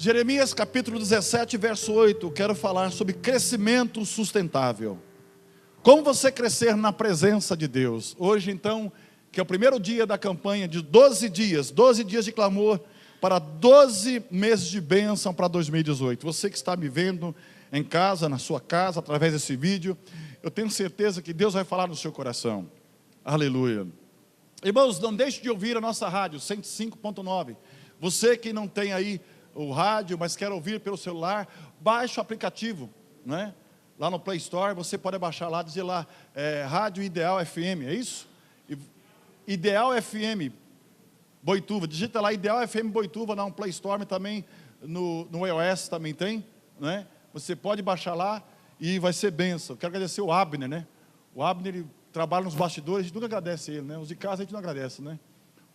Jeremias capítulo 17, verso 8, quero falar sobre crescimento sustentável. Como você crescer na presença de Deus. Hoje então, que é o primeiro dia da campanha de 12 dias de clamor para 12 meses de bênção para 2018. Você que está me vendo em casa, na sua casa, através desse vídeo, eu tenho certeza que Deus vai falar no seu coração. Aleluia. Irmãos, não deixe de ouvir a nossa rádio 105.9. Você que não tem aí o rádio, mas quer ouvir pelo celular, baixe o aplicativo, né? Lá no Play Store, você pode baixar lá, dizer lá, Rádio Ideal FM, é isso? Ideal FM Boituva, digita lá Ideal FM Boituva, no Play Store, também no iOS também tem, né? Você pode baixar lá e vai ser bênção. Quero agradecer o Abner, né? O Abner, ele trabalha nos bastidores, a gente nunca agradece ele, né? Os de casa a gente não agradece, né?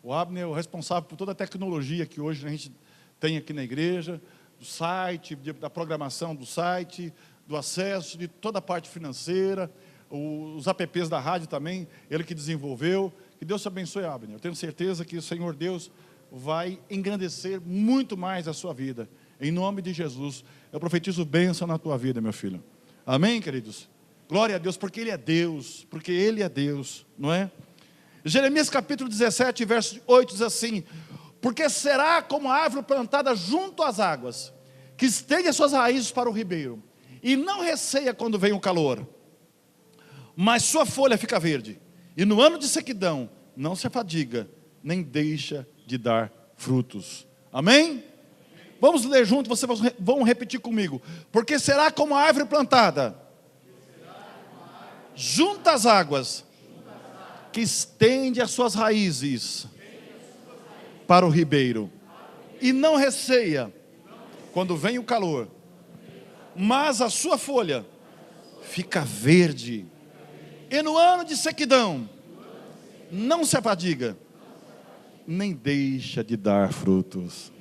O Abner é o responsável por toda a tecnologia que hoje a gente tem aqui na igreja, do site, da programação do site, do acesso, de toda a parte financeira, os apps da rádio também, ele que desenvolveu. Que Deus te abençoe, Abner. Eu tenho certeza que o Senhor Deus vai engrandecer muito mais a sua vida. Em nome de Jesus, eu profetizo bênção na tua vida, meu filho. Amém, queridos? Glória a Deus, porque Ele é Deus, não é? Jeremias capítulo 17, verso 8 diz assim: porque será como a árvore plantada junto às águas, que estende as suas raízes para o ribeiro, e não receia quando vem o calor, mas sua folha fica verde, e no ano de sequidão não se afadiga, nem deixa de dar frutos. Amém? Vamos ler junto, vocês vão repetir comigo. Porque será como a árvore plantada junto às águas, que estende as suas raízes para o ribeiro, e não receia quando vem o calor, mas a sua folha fica verde, e no ano de sequidão não se afadiga, nem deixa de dar frutos.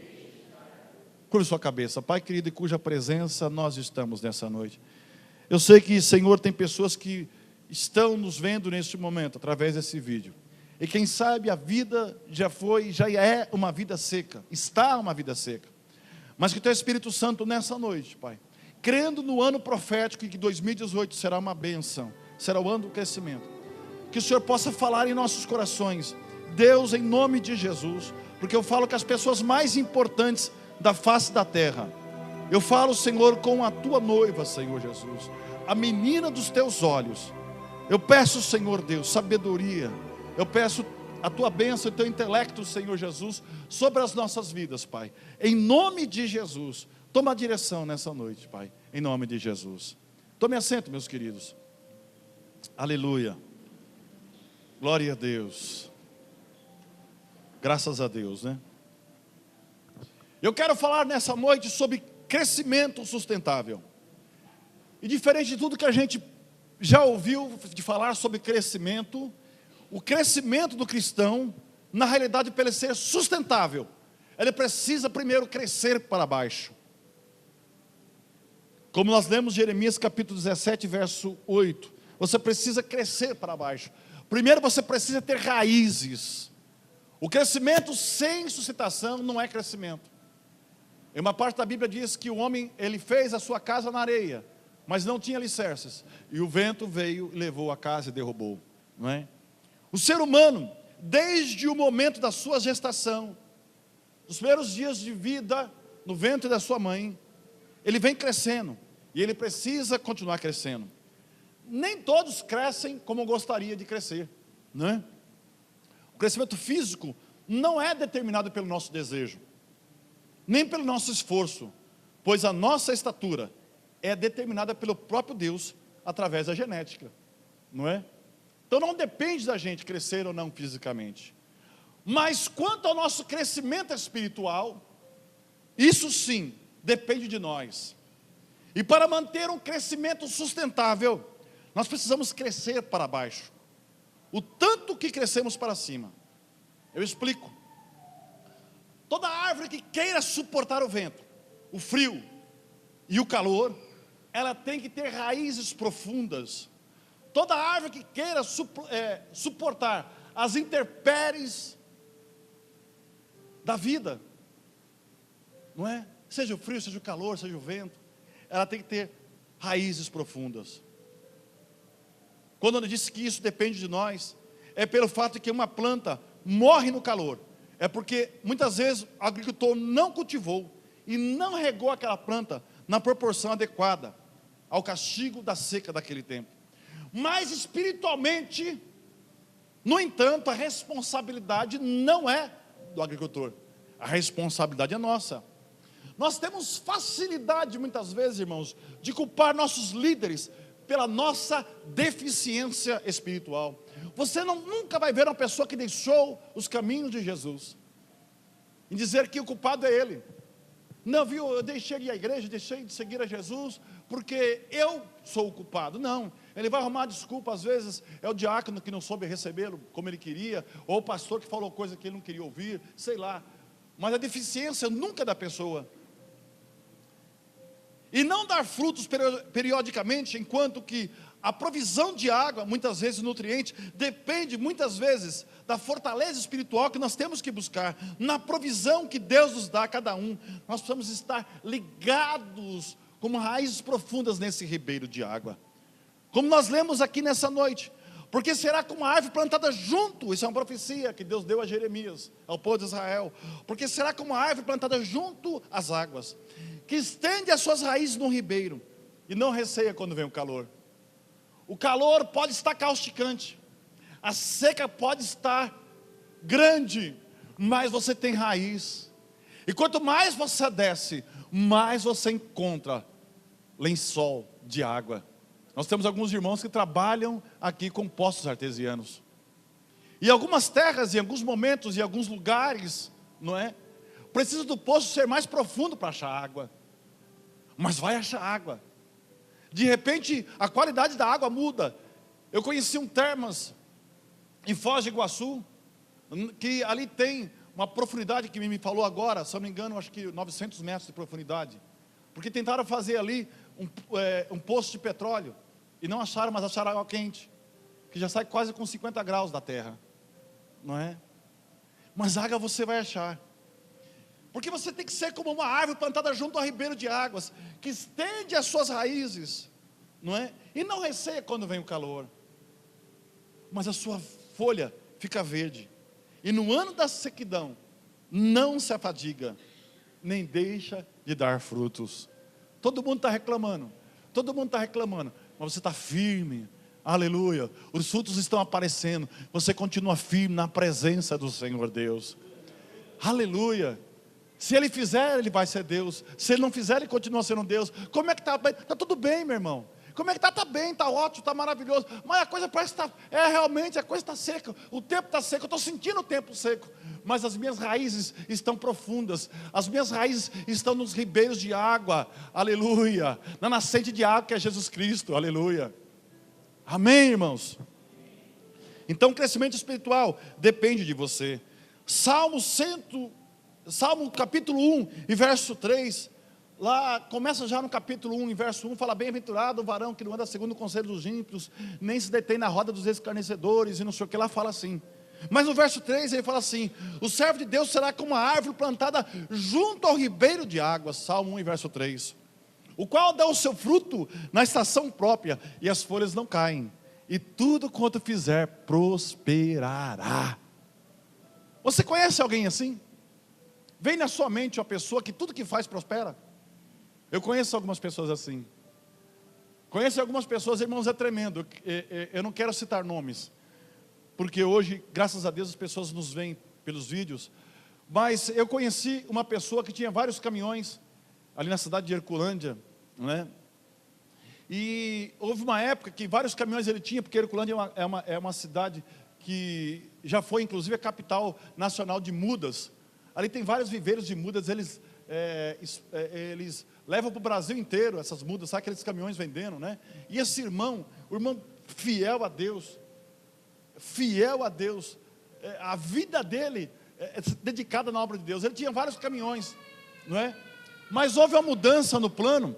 Curva sua cabeça. Pai querido, em cuja presença nós estamos nessa noite. Eu sei que, Senhor, tem pessoas que estão nos vendo neste momento, através desse vídeo. E quem sabe a vida já é uma vida seca, está uma vida seca. Mas que Teu Espírito Santo nessa noite, Pai, crendo no ano profético, e que 2018 será uma bênção, será o ano do crescimento, que o Senhor possa falar em nossos corações, Deus, em nome de Jesus, porque eu falo que as pessoas mais importantes da face da terra, eu falo, Senhor, com a Tua noiva, Senhor Jesus, a menina dos Teus olhos. Eu peço, Senhor Deus, sabedoria. Eu peço a Tua bênção e Teu intelecto, Senhor Jesus, sobre as nossas vidas, Pai. Em nome de Jesus, toma a direção nessa noite, Pai. Em nome de Jesus. Tome assento, meus queridos. Aleluia. Glória a Deus. Graças a Deus, né? Eu quero falar nessa noite sobre crescimento sustentável. E diferente de tudo que a gente já ouviu de falar sobre crescimento, o crescimento do cristão, na realidade, para ele ser sustentável, ele precisa primeiro crescer para baixo. Como nós lemos Jeremias capítulo 17, verso 8, você precisa crescer para baixo. Primeiro você precisa ter raízes. O crescimento sem sustentação não é crescimento. Em uma parte da Bíblia diz que o homem, ele fez a sua casa na areia, mas não tinha alicerces, e o vento veio e levou a casa e derrubou, não é? O ser humano, desde o momento da sua gestação, nos primeiros dias de vida, no ventre da sua mãe, ele vem crescendo, e ele precisa continuar crescendo. Nem todos crescem como gostaria de crescer, não é? O crescimento físico não é determinado pelo nosso desejo, nem pelo nosso esforço, pois a nossa estatura é determinada pelo próprio Deus, através da genética, não é? Então não depende da gente crescer ou não fisicamente. Mas quanto ao nosso crescimento espiritual, isso sim, depende de nós. E para manter um crescimento sustentável, nós precisamos crescer para baixo. O tanto que crescemos para cima. Eu explico. Toda árvore que queira suportar o vento, o frio e o calor, ela tem que ter raízes profundas. Toda árvore que queira suportar as intempéries da vida, não é? seja o frio, seja o calor, seja o vento, ela tem que ter raízes profundas. Quando eu disse que isso depende de nós, é pelo fato de que uma planta morre no calor. É porque muitas vezes o agricultor não cultivou e não regou aquela planta na proporção adequada ao castigo da seca daquele tempo. Mas espiritualmente, no entanto, a responsabilidade não é do agricultor, a responsabilidade é nossa. Nós temos facilidade muitas vezes, irmãos, de culpar nossos líderes pela nossa deficiência espiritual. Você nunca vai ver uma pessoa que deixou os caminhos de Jesus e dizer que o culpado é ele. Não, viu, eu deixei de ir à igreja, deixei de seguir a Jesus porque eu sou o culpado. Não, ele vai arrumar desculpa. Às vezes é o diácono que não soube recebê-lo como ele queria, ou o pastor que falou coisa que ele não queria ouvir, sei lá. Mas a deficiência nunca é da pessoa. E não dar frutos periodicamente, enquanto que a provisão de água, muitas vezes nutriente, depende muitas vezes da fortaleza espiritual que nós temos que buscar, na provisão que Deus nos dá a cada um. Nós precisamos estar ligados como raízes profundas nesse ribeiro de água. Como nós lemos aqui nessa noite, porque será como uma árvore plantada junto, isso é uma profecia que Deus deu a Jeremias, ao povo de Israel, porque será como uma árvore plantada junto às águas, que estende as suas raízes no ribeiro, e não receia quando vem o calor. O calor pode estar causticante, a seca pode estar grande, mas você tem raiz, e quanto mais você desce, mais você encontra lençol de água. Nós temos alguns irmãos que trabalham aqui com poços artesianos, e algumas terras, em alguns momentos, em alguns lugares, não é? Precisa do poço ser mais profundo para achar água, mas vai achar água. De repente a qualidade da água muda. Eu conheci um termas em Foz do Iguaçu, que ali tem uma profundidade que me falou agora, se eu não me engano, acho que 900 metros de profundidade, porque tentaram fazer ali um poço de petróleo, e não acharam, mas acharam água quente, que já sai quase com 50 graus da terra, não é? Mas água você vai achar, porque você tem que ser como uma árvore plantada junto ao ribeiro de águas, que estende as suas raízes, não é? E não receia quando vem o calor, mas a sua folha fica verde, e no ano da sequidão, não se afadiga, nem deixa de dar frutos. Todo mundo está reclamando, mas você está firme, aleluia, os frutos estão aparecendo, você continua firme na presença do Senhor Deus, aleluia. Se Ele fizer, Ele vai ser Deus, se Ele não fizer, Ele continua sendo Deus. Como é que está? Está tudo bem, meu irmão. Como é que está? Está bem, está ótimo, está maravilhoso, mas a coisa parece que está, realmente a coisa está seca, o tempo está seco, eu estou sentindo o tempo seco, mas as minhas raízes estão profundas, as minhas raízes estão nos ribeiros de água, aleluia, na nascente de água que é Jesus Cristo, aleluia, amém, irmãos? Então o crescimento espiritual depende de você. Salmo capítulo 1 e verso 3, lá começa já no capítulo 1 e verso 1, fala: bem-aventurado o varão que não anda segundo o conselho dos ímpios, nem se detém na roda dos escarnecedores, e não sei o que lá fala assim. Mas no verso 3 ele fala assim: o servo de Deus será como uma árvore plantada junto ao ribeiro de águas, Salmo 1 e verso 3, o qual dá o seu fruto na estação própria, e as folhas não caem, e tudo quanto fizer prosperará. Você conhece alguém assim? Vem na sua mente uma pessoa que tudo que faz prospera? Eu conheço algumas pessoas assim. Conheço algumas pessoas, irmãos, é tremendo. Eu não quero citar nomes, porque hoje, graças a Deus, as pessoas nos veem pelos vídeos. Mas eu conheci uma pessoa que tinha vários caminhões ali na cidade de Herculândia, não é? E houve uma época que vários caminhões ele tinha, porque Herculândia é uma cidade que já foi inclusive a capital nacional de mudas. Ali tem vários viveiros de mudas, eles levam para o Brasil inteiro essas mudas, sabe, aqueles caminhões vendendo, né? E esse irmão, o irmão fiel a Deus, a vida dele é dedicada na obra de Deus. Ele tinha vários caminhões, não é? Mas houve uma mudança no plano,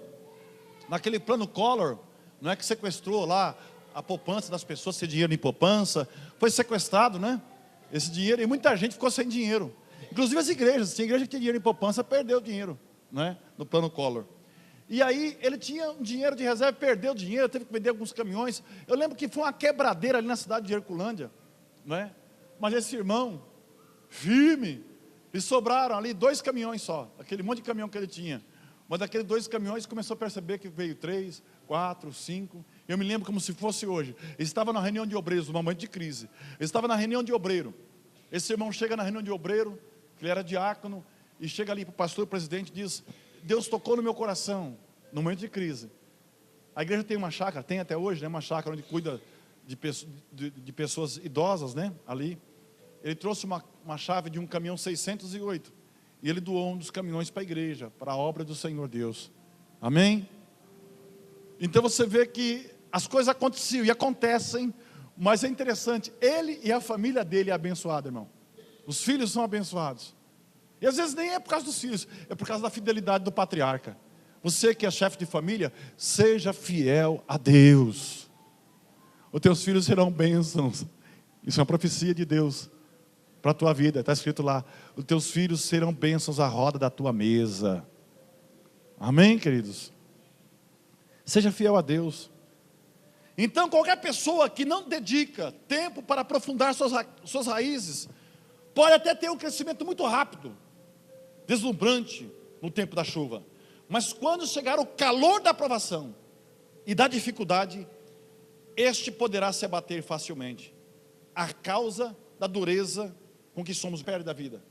naquele plano Collor, não é, que sequestrou lá a poupança das pessoas, esse dinheiro em poupança, foi sequestrado, né? Esse dinheiro, e muita gente ficou sem dinheiro. Inclusive as igrejas, tinha igreja que tinha dinheiro em poupança, perdeu o dinheiro, né? No plano Collor. E aí ele tinha um dinheiro de reserva, perdeu o dinheiro, teve que vender alguns caminhões. Eu lembro que foi uma quebradeira ali na cidade de Herculândia, né? Mas esse irmão, firme, e sobraram ali 2 caminhões só, aquele monte de caminhão que ele tinha. Mas daqueles 2 caminhões começou a perceber que veio 3, 4, 5. Eu me lembro como se fosse hoje. Ele estava na reunião de obreiros, num momento de crise. Ele estava na reunião de obreiro. Esse irmão chega na reunião de obreiro, que ele era diácono, e chega ali para o pastor, o presidente, e diz: Deus tocou no meu coração, no momento de crise. A igreja tem uma chácara, tem até hoje, né, uma chácara onde cuida de pessoas idosas, né, ali. Ele trouxe uma chave de um caminhão 608, e ele doou um dos caminhões para a igreja, para a obra do Senhor Deus. Amém? Então você vê que as coisas aconteciam e acontecem, mas é interessante, ele e a família dele é abençoada, irmão. Os filhos são abençoados. E às vezes nem é por causa dos filhos, é por causa da fidelidade do patriarca. Você que é chefe de família, seja fiel a Deus. Os teus filhos serão bênçãos. Isso é uma profecia de Deus para a tua vida. Está escrito lá: os teus filhos serão bênçãos à roda da tua mesa. Amém, queridos? Seja fiel a Deus. Então qualquer pessoa que não dedica tempo para aprofundar suas raízes, pode até ter um crescimento muito rápido, deslumbrante no tempo da chuva. Mas quando chegar o calor da provação e da dificuldade, este poderá se abater facilmente, a causa da dureza com que somos perto da vida.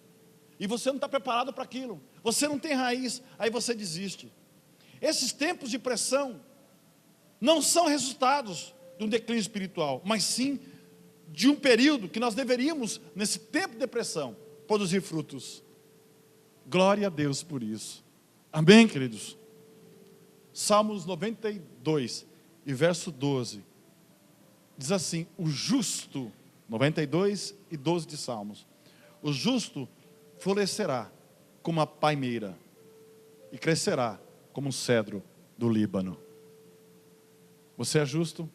E você não está preparado para aquilo, você não tem raiz, aí você desiste. Esses tempos de pressão não são resultados de um declínio espiritual, mas sim de um período que nós deveríamos, nesse tempo de pressão, produzir frutos. Glória a Deus por isso. Amém, queridos? Salmos 92 e verso 12 diz assim: o justo, 92 e 12 de Salmos, o justo florescerá como a palmeira e crescerá como um cedro do Líbano. Você é justo?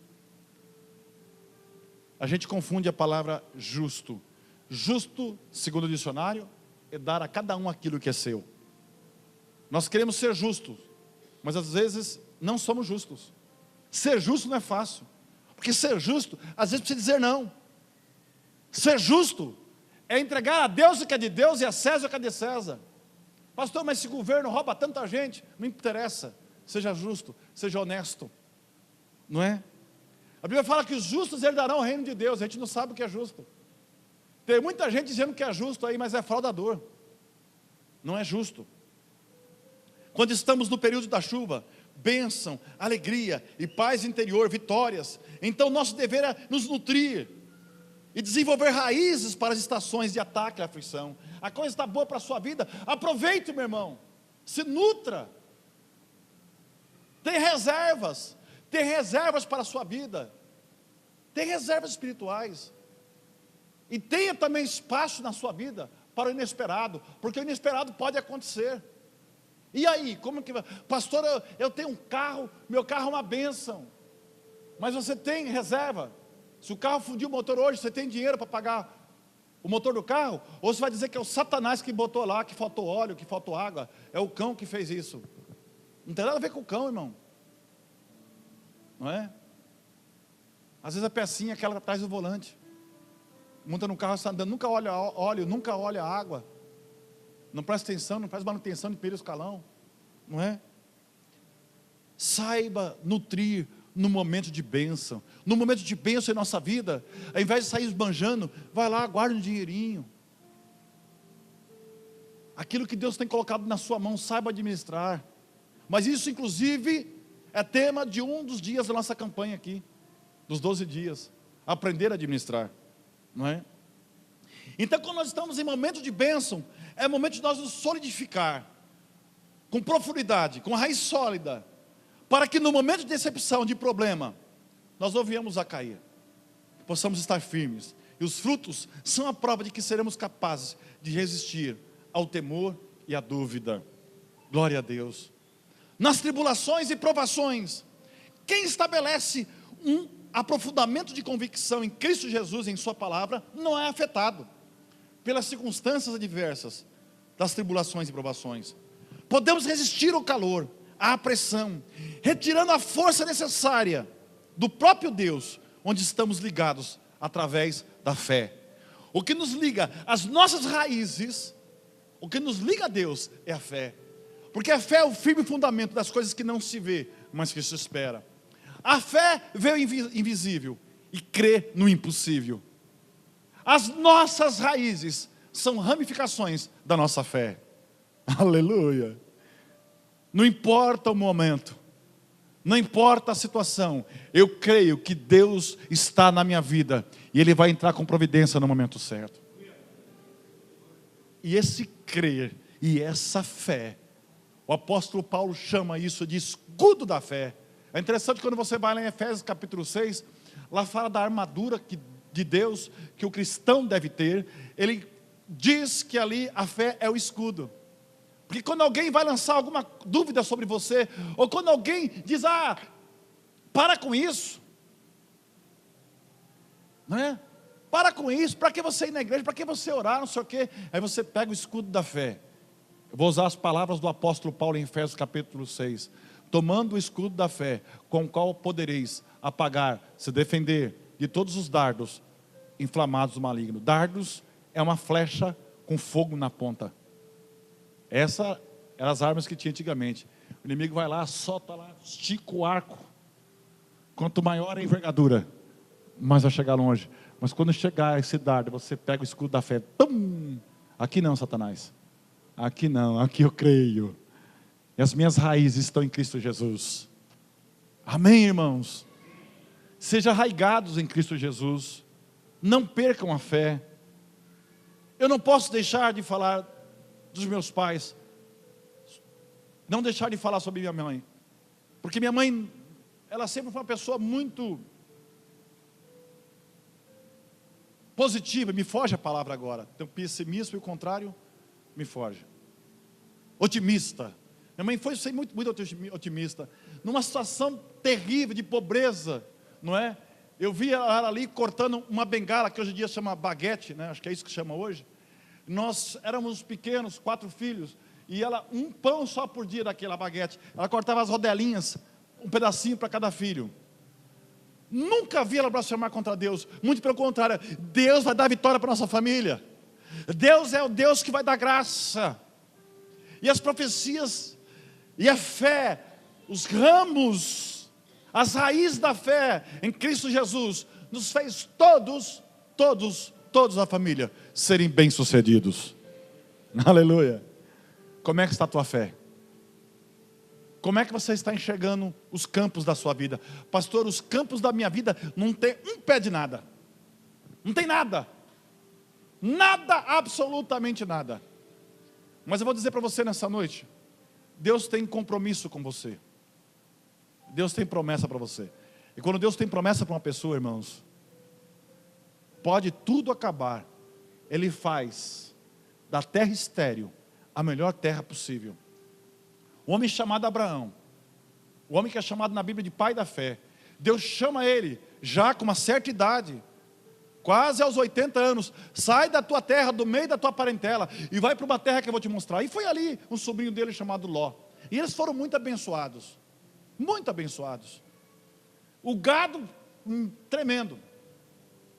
A gente confunde a palavra justo. Justo, segundo o dicionário, é dar a cada um aquilo que é seu. Nós queremos ser justos, mas às vezes não somos justos. Ser justo não é fácil, porque ser justo, às vezes precisa dizer não. Ser justo é entregar a Deus o que é de Deus e a César o que é de César. Pastor, mas esse governo rouba tanta gente, não interessa. Seja justo, seja honesto, não é? A Bíblia fala que os justos herdarão o reino de Deus. A gente não sabe o que é justo. Tem muita gente dizendo que é justo aí, mas é fraudador. Não é justo. Quando estamos no período da chuva, bênção, alegria e paz interior, vitórias, então nosso dever é nos nutrir e desenvolver raízes para as estações de ataque e aflição. A coisa está boa para a sua vida, aproveite, meu irmão, se nutra, tem reservas para a sua vida, tem reservas espirituais, e tenha também espaço na sua vida para o inesperado, porque o inesperado pode acontecer. E aí, como que vai? Pastor, eu tenho um carro, meu carro é uma bênção, mas você tem reserva? Se o carro fundiu o motor hoje, você tem dinheiro para pagar o motor do carro? Ou você vai dizer que é o Satanás que botou lá, que faltou óleo, que faltou água, é o cão que fez isso? Não tem nada a ver com o cão, irmão, não é? Às vezes a pecinha, aquela atrás do volante, monta no carro, está andando, nunca olha óleo, nunca olha água, não presta atenção, não faz manutenção de primeiro escalão, não é? Saiba nutrir no momento de bênção. No momento de bênção em nossa vida, ao invés de sair esbanjando, vai lá, guarda um dinheirinho. Aquilo que Deus tem colocado na sua mão, saiba administrar. Mas isso inclusive é tema de um dos dias da nossa campanha aqui, dos 12 dias, aprender a administrar, não é? Então quando nós estamos em momento de bênção, é momento de nós nos solidificar, com profundidade, com raiz sólida, para que no momento de decepção, de problema, nós não venhamos a cair, possamos estar firmes, e os frutos são a prova de que seremos capazes de resistir ao temor e à dúvida. Glória a Deus. Nas tribulações e provações, quem estabelece um aprofundamento de convicção em Cristo Jesus, em sua palavra, não é afetado pelas circunstâncias adversas das tribulações e provações, podemos resistir ao calor, à pressão, retirando a força necessária do próprio Deus, onde estamos ligados através da fé. O que nos liga às nossas raízes, o que nos liga a Deus é a fé. Porque a fé é o firme fundamento das coisas que não se vê, mas que se espera. A fé vê o invisível e crê no impossível. As nossas raízes são ramificações da nossa fé. Aleluia. Não importa o momento, não importa a situação, eu creio que Deus está na minha vida e Ele vai entrar com providência no momento certo. E esse crer e essa fé, o apóstolo Paulo chama isso de escudo da fé. É interessante quando você vai lá em Efésios capítulo 6, lá fala da armadura de Deus que o cristão deve ter. Ele diz que ali a fé é o escudo. Porque quando alguém vai lançar alguma dúvida sobre você, ou quando alguém diz, para com isso, não é? Para com isso, para que você ir na igreja, para que você orar, não sei o quê. Aí você pega o escudo da fé. Eu vou usar as palavras do apóstolo Paulo em Efésios capítulo 6. Tomando o escudo da fé, com o qual podereis apagar, se defender de todos os dardos inflamados do maligno. Dardos é uma flecha com fogo na ponta. Essas eram as armas que tinha antigamente. O inimigo vai lá, solta lá, estica o arco. Quanto maior a envergadura, mais vai chegar longe. Mas quando chegar esse dardo, você pega o escudo da fé. Tum! Aqui não, Satanás. Aqui não, aqui eu creio. E as minhas raízes estão em Cristo Jesus. Amém, irmãos? Sejam arraigados em Cristo Jesus. Não percam a fé. Eu não posso deixar de falar dos meus pais, não deixar de falar sobre minha mãe, porque minha mãe, ela sempre foi uma pessoa muito positiva, me foge a palavra agora, então pessimista e o contrário, me foge, otimista. Minha mãe foi sempre muito otimista, numa situação terrível de pobreza, não é? Eu vi ela ali cortando uma bengala, que hoje em dia chama baguete, né? Acho que é isso que chama hoje. Nós éramos pequenos, 4 filhos, e ela, um pão só por dia daquela baguete, ela cortava as rodelinhas, um pedacinho para cada filho. Nunca vi ela blasfemar contra Deus, muito pelo contrário, Deus vai dar vitória para a nossa família, Deus é o Deus que vai dar graça, e as profecias, e a fé, os ramos, as raízes da fé em Cristo Jesus, nos fez todos a família serem bem-sucedidos. Aleluia. Como é que está a tua fé? Como é que você está enxergando os campos da sua vida? Pastor, os campos da minha vida não tem um pé de nada. Não tem nada. Nada, absolutamente nada. Mas eu vou dizer para você nessa noite, Deus tem compromisso com você. Deus tem promessa para você. E quando Deus tem promessa para uma pessoa, irmãos, pode tudo acabar, Ele faz da terra estéril a melhor terra possível. O homem chamado Abraão, o homem que é chamado na Bíblia de pai da fé, Deus chama ele, já com uma certa idade, quase aos 80 anos, sai da tua terra, do meio da tua parentela, e vai para uma terra que eu vou te mostrar. E foi ali um sobrinho dele chamado Ló, e eles foram muito abençoados, o gado, tremendo,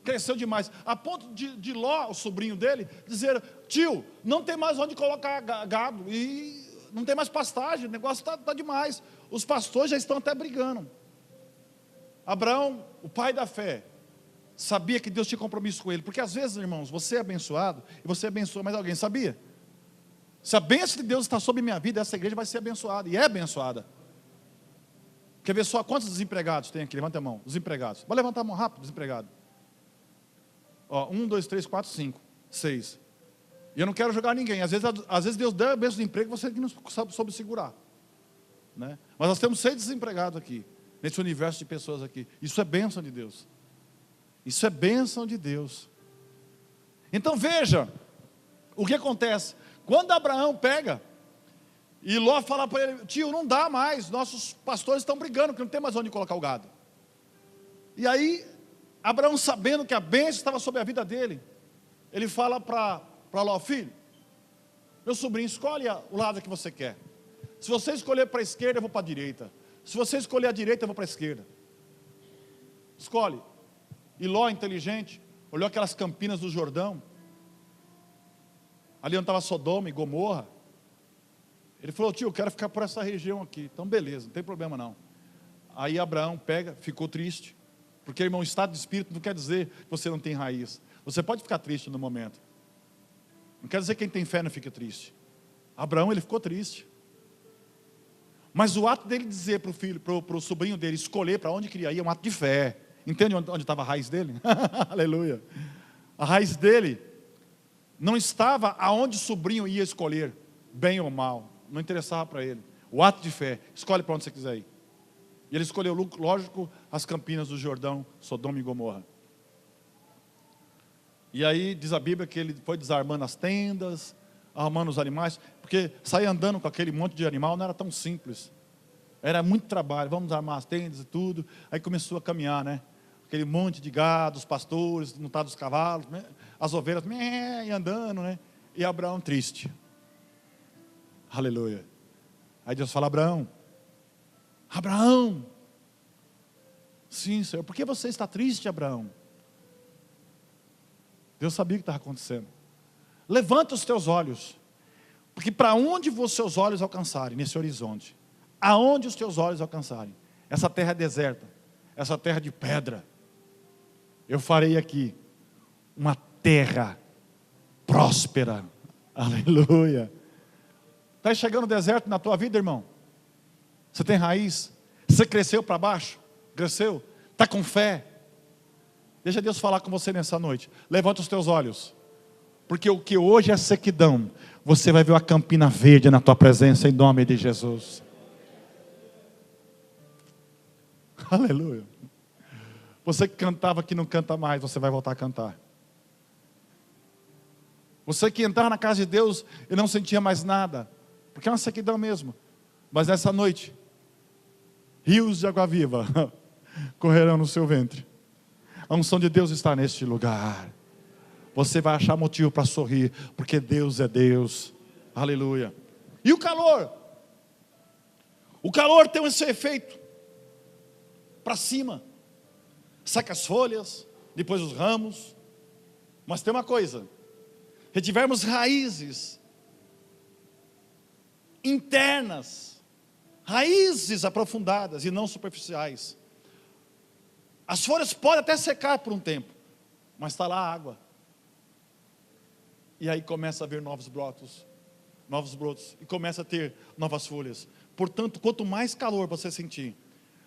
cresceu demais, a ponto de Ló, o sobrinho dele, dizer, tio, não tem mais onde colocar gado, e não tem mais pastagem, o negócio está demais, os pastores já estão até brigando. Abraão, o pai da fé, sabia que Deus tinha compromisso com ele, porque às vezes, irmãos, você é abençoado, e você abençoa mais alguém, sabia? Se a bênção de Deus está sobre minha vida, essa igreja vai ser abençoada, e é abençoada. Quer ver só quantos desempregados tem aqui? Levanta a mão, desempregados. Vai levantar a mão rápido, desempregado. 1, 2, 3, 4, 5, 6. E eu não quero jogar ninguém. Às vezes Deus dá a bênção de emprego, você que não soube segurar, né? Mas nós temos 6 desempregados aqui, nesse universo de pessoas aqui. Isso é bênção de Deus. Isso é bênção de Deus. Então veja, o que acontece? Quando Abraão pega, e Ló fala para ele, tio, não dá mais, nossos pastores estão brigando, porque não tem mais onde colocar o gado. E aí, Abraão, sabendo que a bênção estava sobre a vida dele, ele fala para Ló, filho, meu sobrinho, escolhe o lado que você quer. Se você escolher para a esquerda, eu vou para a direita. Se você escolher a direita, eu vou para a esquerda. Escolhe. E Ló, inteligente, olhou aquelas campinas do Jordão, ali onde estava Sodoma e Gomorra. Ele falou: tio, eu quero ficar por essa região aqui. Então beleza, não tem problema não. Aí Abraão ficou triste. Porque, irmão, estado de espírito não quer dizer que você não tem raiz. Você pode ficar triste no momento. Não quer dizer que quem tem fé não fica triste. Abraão, ele ficou triste. Mas o ato dele dizer para o filho, para o sobrinho dele, escolher para onde queria ir, é um ato de fé. Entende onde estava a raiz dele? Aleluia. A raiz dele não estava aonde o sobrinho ia escolher, bem ou mal. Não interessava para ele. O ato de fé, escolhe para onde você quiser ir. E ele escolheu, lógico, as campinas do Jordão, Sodoma e Gomorra. E aí diz a Bíblia que ele foi desarmando as tendas, arrumando os animais, porque sair andando com aquele monte de animal não era tão simples. Era muito trabalho, vamos armar as tendas e tudo. Aí começou a caminhar, né? Aquele monte de gado, os pastores, montados os cavalos, né? As ovelhas, e andando, né? E Abraão triste. Aleluia. Aí Deus fala: Abraão, Abraão, sim, Senhor, por que você está triste, Abraão? Deus sabia o que estava acontecendo. Levanta os teus olhos, porque para onde os seus olhos alcançarem, nesse horizonte, aonde os teus olhos alcançarem, essa terra deserta, essa terra de pedra, eu farei aqui uma terra próspera. Aleluia. Está chegando o deserto na tua vida, irmão? Você tem raiz? Você cresceu para baixo? Cresceu? Está com fé? Deixa Deus falar com você nessa noite. Levanta os teus olhos, porque o que hoje é sequidão, você vai ver uma campina verde na tua presença, em nome de Jesus. Aleluia. Você que cantava, que não canta mais, você vai voltar a cantar. Você que entrava na casa de Deus e não sentia mais nada, porque é uma sequidão mesmo. Mas nessa noite, rios de água viva correrão no seu ventre. A unção de Deus está neste lugar. Você vai achar motivo para sorrir, porque Deus é Deus. Aleluia. E o calor? O calor tem esse efeito para cima. Saca as folhas, depois os ramos. Mas tem uma coisa: se tivermos raízes internas, raízes aprofundadas e não superficiais, as folhas podem até secar por um tempo, mas está lá a água. E aí começa a haver novos brotos, e começa a ter novas folhas. Portanto, quanto mais calor você sentir,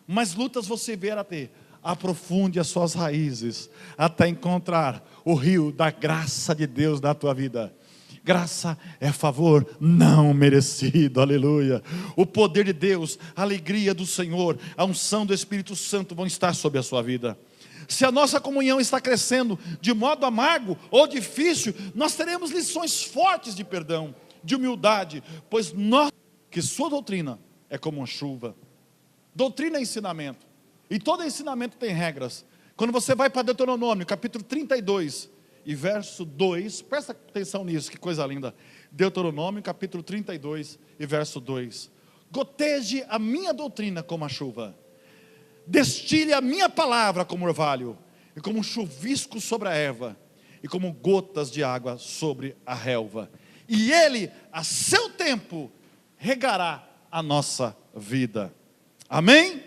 mais lutas você vier a ter, aprofunde as suas raízes, até encontrar o rio da graça de Deus na tua vida. Graça é favor não merecido, aleluia. O poder de Deus, a alegria do Senhor, a unção do Espírito Santo vão estar sobre a sua vida. Se a nossa comunhão está crescendo de modo amargo ou difícil, nós teremos lições fortes de perdão, de humildade, pois nós, que sua doutrina é como uma chuva. Doutrina é ensinamento, e todo ensinamento tem regras. Quando você vai para Deuteronômio, capítulo 32, e verso 2, presta atenção nisso, que coisa linda. Deuteronômio, capítulo 32, e verso 2. Goteje a minha doutrina como a chuva, destile a minha palavra como orvalho, e como um chuvisco sobre a erva, e como gotas de água sobre a relva. E ele, a seu tempo, regará a nossa vida. Amém?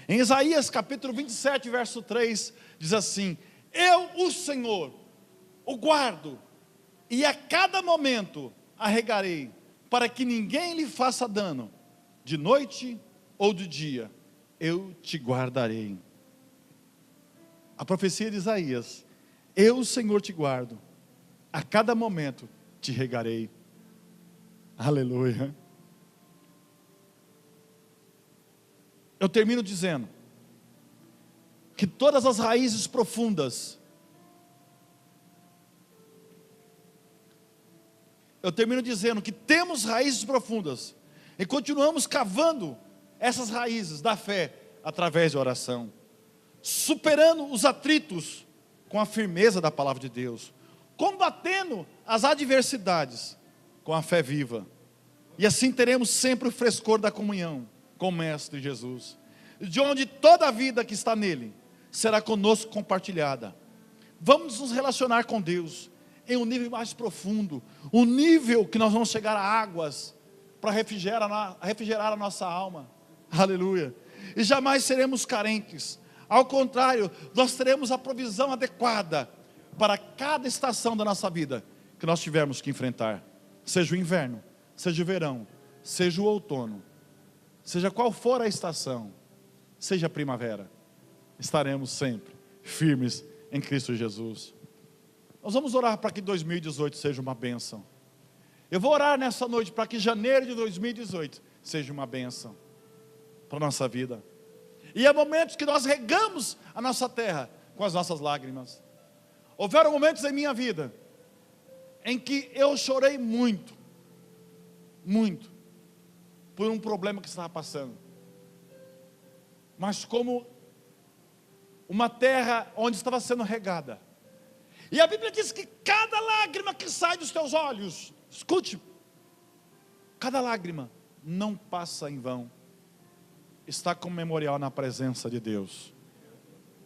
Em Isaías capítulo 27, verso 3, diz assim: eu, o Senhor, o guardo, e a cada momento a regarei, para que ninguém lhe faça dano, de noite ou de dia, eu te guardarei. A profecia de Isaías: eu, o Senhor, te guardo, a cada momento te regarei. Aleluia. Eu termino dizendo que todas as raízes profundas, eu termino dizendo que temos raízes profundas, e continuamos cavando essas raízes da fé, através de oração, superando os atritos, com a firmeza da palavra de Deus, combatendo as adversidades, com a fé viva, E assim teremos sempre o frescor da comunhão com o Mestre Jesus, de onde toda a vida que está nele será conosco compartilhada. Vamos nos relacionar com Deus em um nível mais profundo, um nível que nós vamos chegar a águas para refrigerar a nossa alma. Aleluia. E jamais seremos carentes. Ao contrário, nós teremos a provisão adequada para cada estação da nossa vida que nós tivermos que enfrentar. Seja o inverno, seja o verão, seja o outono, seja qual for a estação, seja a primavera, estaremos sempre firmes em Cristo Jesus. Nós vamos orar para que 2018 seja uma bênção. Eu vou orar nessa noite para que janeiro de 2018 seja uma bênção para a nossa vida. E há momentos que nós regamos a nossa terra com as nossas lágrimas. Houveram momentos em minha vida em que eu chorei muito, muito, por um problema que estava passando. Mas como uma terra onde estava sendo regada. E a Bíblia diz que cada lágrima que sai dos teus olhos, escute, cada lágrima não passa em vão. Está como memorial na presença de Deus.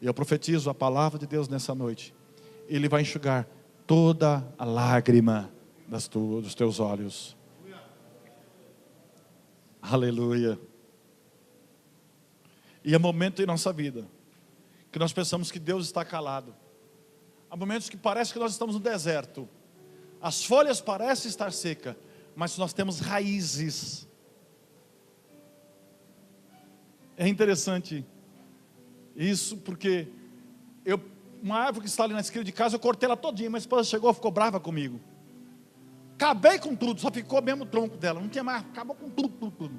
E eu profetizo a palavra de Deus nessa noite. Ele vai enxugar toda a lágrima dos teus olhos. Aleluia. E há momentos em nossa vida que nós pensamos que Deus está calado. Há momentos que parece que nós estamos no deserto. As folhas parecem estar secas, mas nós temos raízes. É interessante isso, porque uma árvore que está ali na esquina de casa, eu cortei ela todinha. Minha esposa chegou, ficou brava comigo. Acabei com tudo, só ficou mesmo o tronco dela, não tinha mais, acabou com tudo.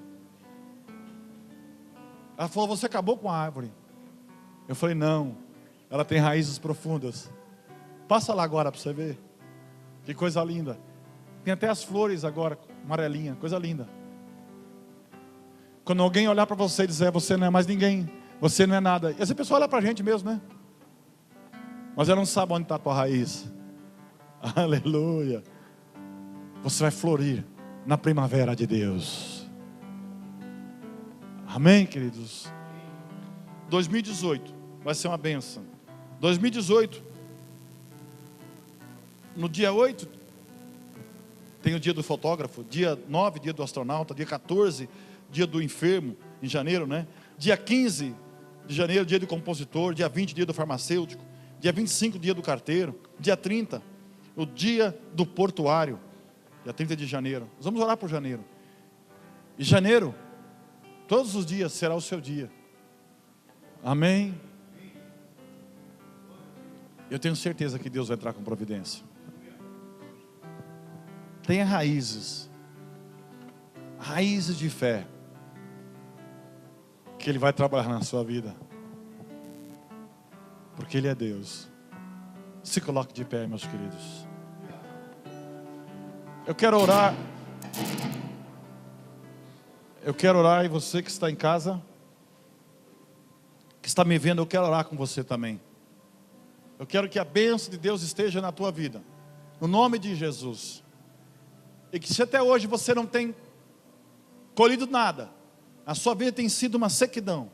Ela falou: você acabou com a árvore? Eu falei: não, ela tem raízes profundas. Passa lá agora para você ver, que coisa linda. Tem até as flores agora, amarelinha, coisa linda. Quando alguém olhar para você e dizer: você não é mais ninguém, você não é nada. E essa pessoa olha para a gente mesmo, né? Mas ela não sabe onde está a tua raiz. Aleluia. Você vai florir na primavera de Deus. Amém, queridos? 2018 vai ser uma bênção. 2018, no dia 8, tem o dia do fotógrafo. Dia 9, dia do astronauta. Dia 14, dia do enfermo, em janeiro, né? Dia 15 de janeiro, dia do compositor. Dia 20, dia do farmacêutico. Dia 25, dia do carteiro. Dia 30, o dia do portuário. Dia 30 de janeiro. Nós vamos orar por janeiro. E janeiro, todos os dias será o seu dia. Amém? Eu tenho certeza que Deus vai entrar com providência. Tenha raízes de fé, que Ele vai trabalhar na sua vida, porque Ele é Deus. Se coloque de pé, meus queridos. Eu quero orar. E você que está em casa, que está me vendo, eu quero orar com você também. Eu quero que a bênção de Deus esteja na tua vida, no nome de Jesus. E que se até hoje você não tem colhido nada, a sua vida tem sido uma sequidão,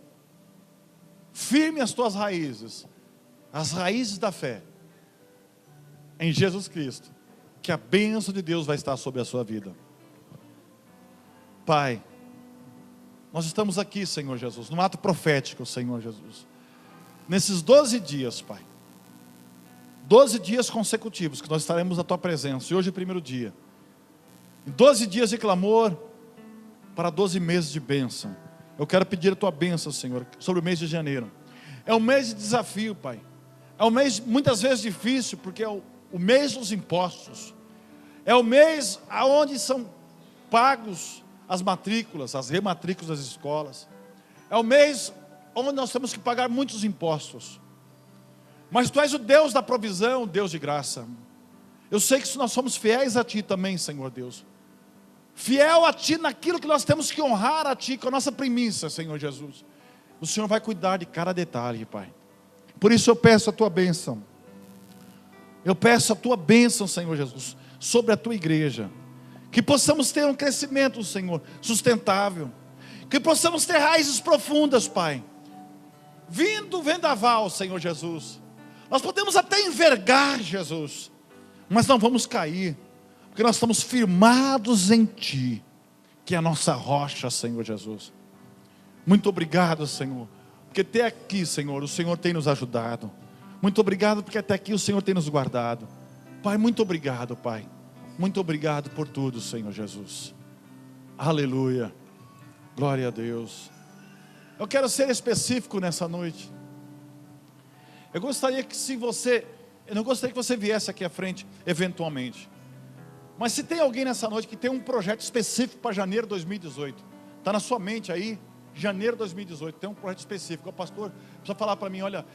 firme as tuas raízes, as raízes da fé, em Jesus Cristo, que a bênção de Deus vai estar sobre a sua vida. Pai, nós estamos aqui, Senhor Jesus, num ato profético, Senhor Jesus, nesses 12 dias, Pai, 12 dias consecutivos que nós estaremos na tua presença, e hoje é o primeiro dia, 12 dias de clamor, para 12 meses de bênção. Eu quero pedir a tua bênção, Senhor, sobre o mês de janeiro. É um mês de desafio, Pai. É um mês muitas vezes difícil, porque é o mês dos impostos. É o mês onde são pagos as matrículas, as rematrículas das escolas. É o mês onde nós temos que pagar muitos impostos. Mas Tu és o Deus da provisão, o Deus de graça. Eu sei que nós somos fiéis a Ti também, Senhor Deus. Fiel a Ti naquilo que nós temos que honrar a Ti, com a nossa primícia, Senhor Jesus. O Senhor vai cuidar de cada detalhe, Pai. Por isso eu peço a Tua bênção. Eu peço a Tua bênção, Senhor Jesus, sobre a Tua igreja. Que possamos ter um crescimento, Senhor, sustentável. Que possamos ter raízes profundas, Pai. Vindo vendaval, Senhor Jesus. Nós podemos até envergar, Jesus, mas não vamos cair, porque nós estamos firmados em Ti, que é a nossa rocha, Senhor Jesus. Muito obrigado, Senhor, porque até aqui, Senhor, o Senhor tem nos ajudado. Muito obrigado, porque até aqui o Senhor tem nos guardado. Pai, muito obrigado, Pai. Muito obrigado por tudo, Senhor Jesus. Aleluia. Glória a Deus. Eu quero ser específico nessa noite. Eu gostaria que eu não gostaria que você viesse aqui à frente, eventualmente. Mas se tem alguém nessa noite que tem um projeto específico para janeiro de 2018, está na sua mente aí, janeiro de 2018, tem um projeto específico. O pastor precisa falar para mim, olha,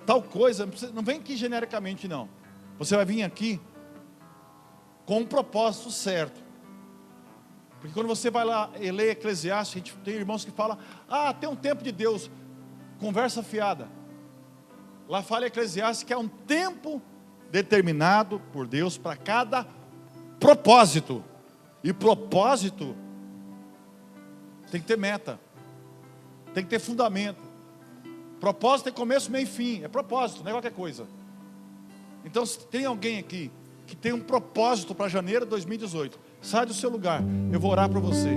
tal coisa, não vem aqui genericamente não. Você vai vir aqui com um propósito certo. Porque quando você vai lá e lê Eclesiastes, a gente tem irmãos que falam, tem um tempo de Deus, conversa fiada. Lá fala Eclesiastes que é um tempo determinado por Deus para cada propósito. E propósito tem que ter meta, tem que ter fundamento. Propósito tem começo, meio e fim, é propósito, não é qualquer coisa. Então, se tem alguém aqui que tem um propósito para janeiro de 2018, sai do seu lugar, eu vou orar para você.